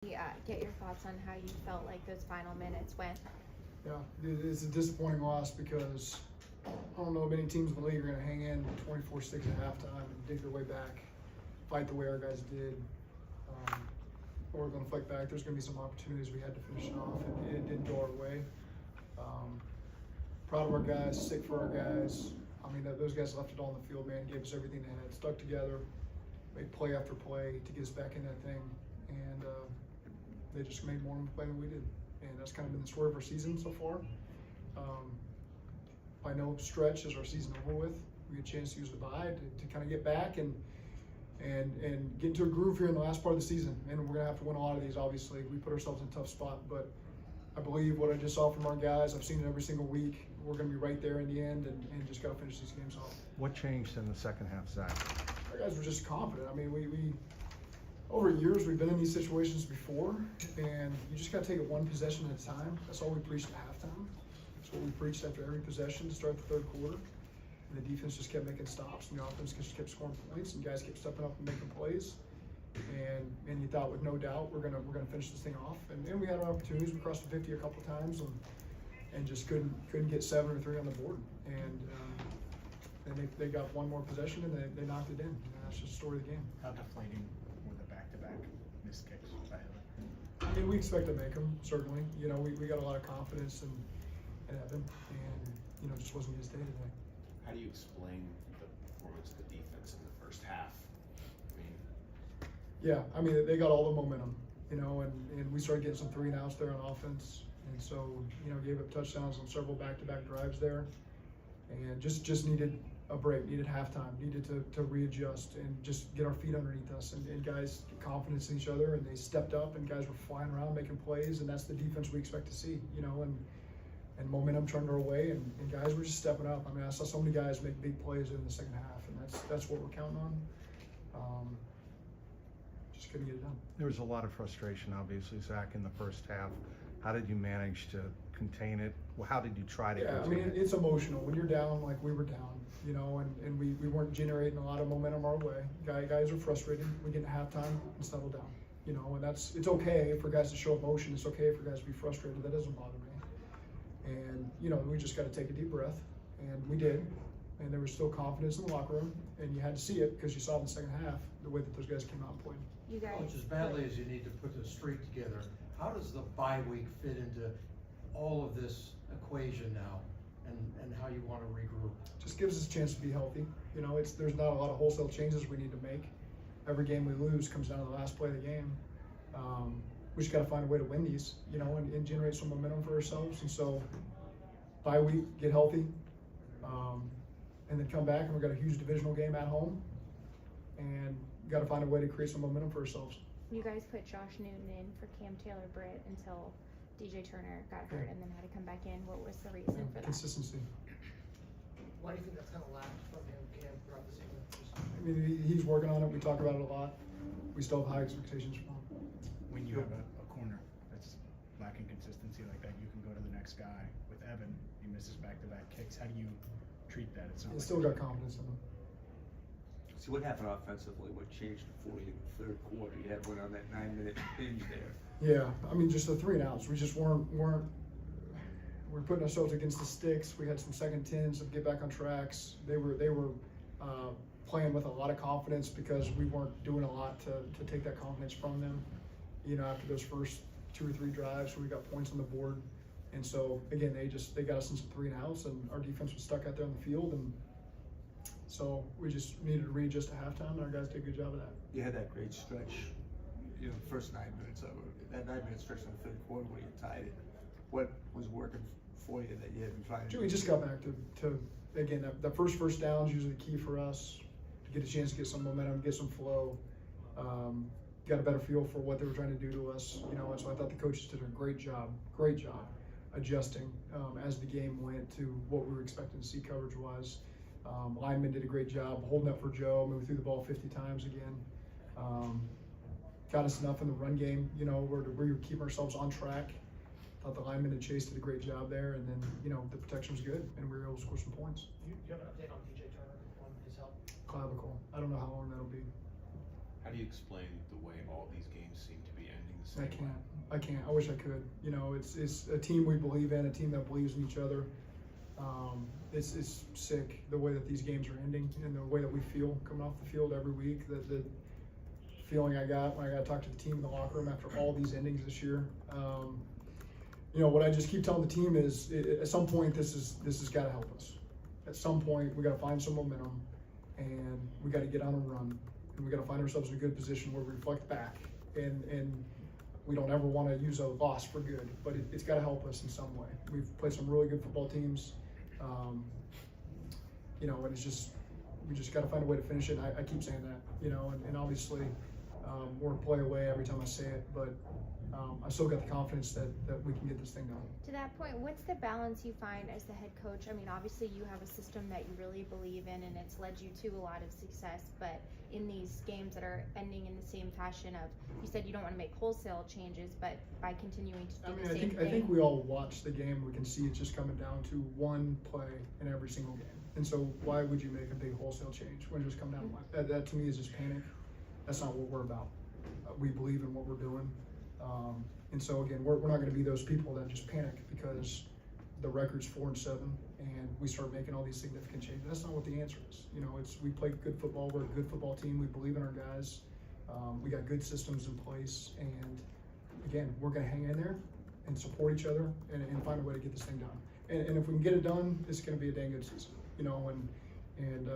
Get your thoughts on how you felt like those final minutes went. Yeah, it's a disappointing loss because I don't know if many teams in the league are going to hang in 24-6 at halftime and dig their way back, fight the way our guys did. Or we're going to fight back. There's going to be some opportunities we had to finish it off, and it didn't go our way. Proud of our guys, sick for our guys. I mean, those guys left it all on the field, man, gave us everything they had, stuck together, made play after play to get us back in that thing. And they just made more of a play than we did. And that's kind of been the story of our season so far. By no stretch is our season over with. We get a chance to use the bye to kind of get back and get into a groove here in the last part of the season. And we're going to have to win a lot of these, obviously. We put ourselves in a tough spot, but I believe what I just saw from our guys, I've seen it every single week. We're going to be right there in the end and just got to finish these games off. What changed in the second half, Zach? Our guys were just confident. I mean, we over years, we've been in these situations before, and you just got to take it one possession at a time. That's all we preached at halftime. That's what we preached after every possession to start the third quarter. And the defense just kept making stops, and the offense just kept scoring points, and guys kept stepping up and making plays. And you thought with no doubt we're gonna finish this thing off. And we had our opportunities. We crossed the 50 a couple times and just couldn't get 7 or 3 on the board. And they got one more possession and they knocked it in. And that's just the story of the game. How deflating were the back-to-back missed kicks by Evan? I mean, we expect to make them, certainly. You know, we got a lot of confidence in Evan, and, you know, it just wasn't his day today. How do you explain the performance of the defense in the first half? Yeah, I mean, they got all the momentum, you know, and we started getting some 3-and-outs there on offense. And so, you know, gave up touchdowns on several back-to-back drives there. And just needed a break, needed halftime, needed to readjust and just get our feet underneath us and guys get confidence in each other, and they stepped up and guys were flying around making plays, and that's the defense we expect to see, you know, and momentum turned our way and guys were just stepping up. I mean, I saw so many guys make big plays in the second half, and that's what we're counting on. Just couldn't get it done. There was a lot of frustration, obviously, Zach, in the first half. How did you manage to contain it? Well, how did you try to I mean, it's emotional. When you're down like we were down, you know, and we weren't generating a lot of momentum our way. Guys are frustrated. We get to halftime and settle down, you know, and it's okay for guys to show emotion. It's okay for guys to be frustrated. That doesn't bother me. And, you know, we just got to take a deep breath, and we did. And there was still confidence in the locker room, and you had to see it because you saw in the second half the way that those guys came out and played. You guys, Coach, as badly as you need to put the streak together, how does the bye week fit into all of this equation now, and how you want to regroup? Just gives us a chance to be healthy. You know, there's not a lot of wholesale changes we need to make. Every game we lose comes down to the last play of the game. We just got to find a way to win these, you know, and generate some momentum for ourselves. And so, bye week, get healthy, and then come back, and we've got a huge divisional game at home, and got to find a way to create some momentum for ourselves. you guys put Josh Newton in for Cam Taylor-Britt until DJ Turner got hurt and then had to come back in. What was the reason for that? Consistency. Why do you think that's kind of lacked from him, Cam, throughout the season? I mean, he's working on it. We talk about it a lot. We still have high expectations for him. When you have a corner that's lacking consistency like that, you can go to the next guy. With Evan, he misses back-to-back kicks. How do you treat that? It's not He's still got confidence in him. See what happened offensively, what changed before you the third quarter? You had one on that 9-minute binge there. Yeah, I mean, just the 3-and-outs. We just we're putting ourselves against the sticks. We had some second tens to get back on tracks. They were playing with a lot of confidence because we weren't doing a lot to take that confidence from them. You know, after those first 2 or 3 drives, we got points on the board, and so again, they got us in some 3-and-outs, and our defense was stuck out there on the field, and so we just needed to readjust at halftime, and our guys did a good job of that. You had that great stretch, you know, the first 9 minutes of it. That 9-minute stretch in the third quarter where you tied it. What was working for you that you had been trying to do? We just got back to again, the first down is usually the key for us to get a chance to get some momentum, get some flow. Got a better feel for what they were trying to do to us, you know, and so I thought the coaches did a great job adjusting as the game went to what we were expecting to see coverage-wise. Linemen did a great job holding up for Joe, moved through the ball 50 times again. Got us enough in the run game, you know, where we were keeping ourselves on track. Thought the linemen and Chase did a great job there, and then, you know, the protection was good, and we were able to score some points. Do you have an update on DJ Turner, on his health? Clavicle. I don't know how long that'll be. How do you explain the way all these games seem to be ending the I same way. can't. I wish I could. You know, it's a team we believe in, a team that believes in each other. It's sick the way that these games are ending and the way that we feel coming off the field every week. The feeling I got when I got to talk to the team in the locker room after all these endings this year. You know, what I just keep telling the team is, at some point, this has got to help us. At some point, we got to find some momentum, and we got to get on a run, and we got to find ourselves in a good position where we reflect back, and we don't ever want to use a loss for good, but it's got to help us in some way. We've played some really good football teams, you know, and we just got to find a way to finish it. And I keep saying that, you know, and obviously we're a play away every time I say it, but I still got the confidence that we can get this thing done. To that point, what's the balance you find as the head coach? I mean, obviously you have a system that you really believe in and it's led you to a lot of success, but in these games that are ending in the same fashion of, you said you don't want to make wholesale changes, but by continuing to do the same thing. I think we all watch the game, we can see it just coming down to one play in every single game. And so why would you make a big wholesale change when it just come down to one? That to me is just panic. That's not what we're about. We believe in what we're doing. And so again, we're not gonna be those people that just panic because the record's 4-7 and we start making all these significant changes. That's not what the answer is. You know, we play good football, we're a good football team, we believe in our guys. We got good systems in place, and again, we're gonna hang in there and support each other and find a way to get this thing done. And if we can get it done, it's gonna be a dang good season, you know, and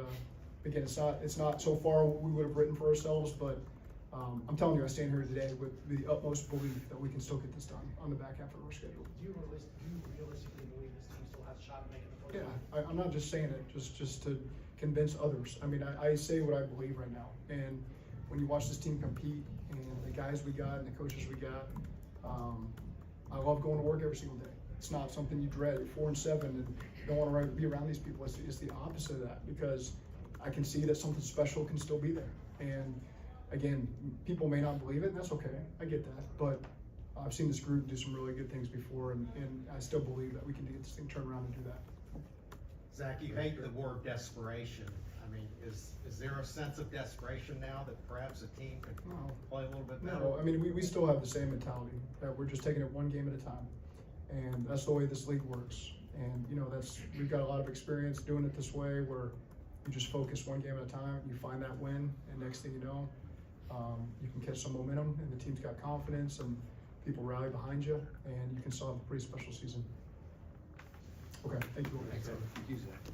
again, it's not so far what we would have written for ourselves, but I'm telling you, I stand here today with the utmost belief that we can still get this done on the back half of our schedule. Do you realistically believe this team still has a shot at making the postseason? Yeah, I'm not just saying it just to convince others. I mean, I say what I believe right now. And when you watch this team compete and the guys we got and the coaches we got, I love going to work every single day. It's not something you dread. You're 4-7 and you don't want to be around these people. It's the opposite of that, because I can see that something special can still be there. And again, people may not believe it, and that's okay. I get that. But I've seen this group do some really good things before, and I still believe that we can get this thing turned around and do that. Zach, you hate the word desperation. I mean, is there a sense of desperation now that perhaps a team could play a little bit better? No, I mean, we still have the same mentality, that we're just taking it one game at a time. And that's the way this league works. And, you know, we've got a lot of experience doing it this way, where you just focus one game at a time, you find that win, and next thing you know, you can catch some momentum, and the team's got confidence, and people rally behind you, and you can still have a pretty special season. Okay, thank you. Thank you, Zach.